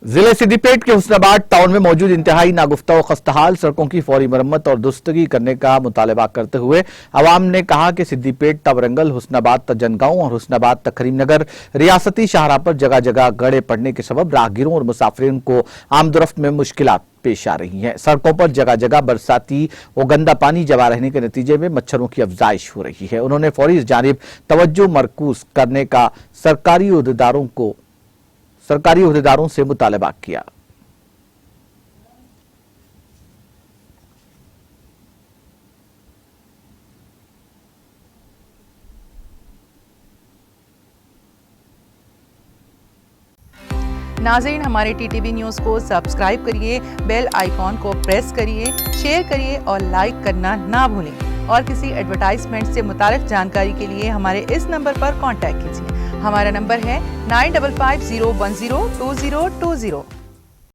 जिले सिद्दीपेट के हुस्नाबाद टाउन में मौजूद इंतहाई नागुफ्ता और खस्ताहाल सड़कों की फौरी मरम्मत और दुरुस्तगी करने का मुतालबा करते हुए अवाम ने कहा कि सिद्दीपेट तवरंगल, हुस्नाबाद तजनगांव और हुस्नाबाद करीमनगर रियासती शाहराह पर जगह जगह गड़े पड़ने के सबब राहगीरों और मुसाफिरों को आमदोरफ्त में मुश्किलात पेश आ रही हैं। सड़कों पर जगह जगह बरसाती और गंदा पानी जमा रहने के नतीजे में मच्छरों की अफजाइश हो रही है। उन्होंने फौरी इस जानिब तवज्जो मरकूज करने का सरकारी ओहदेदारों से मुतालबा किया। नाज़रीन, हमारे टीटीवी न्यूज़ को सब्सक्राइब करिए, बेल आइकॉन को प्रेस करिए, शेयर करिए और लाइक करना ना भूलें। और किसी एडवर्टाइजमेंट से मुताल्लिक जानकारी के लिए हमारे इस नंबर पर कांटेक्ट कीजिए। हमारा नंबर है 9550102020।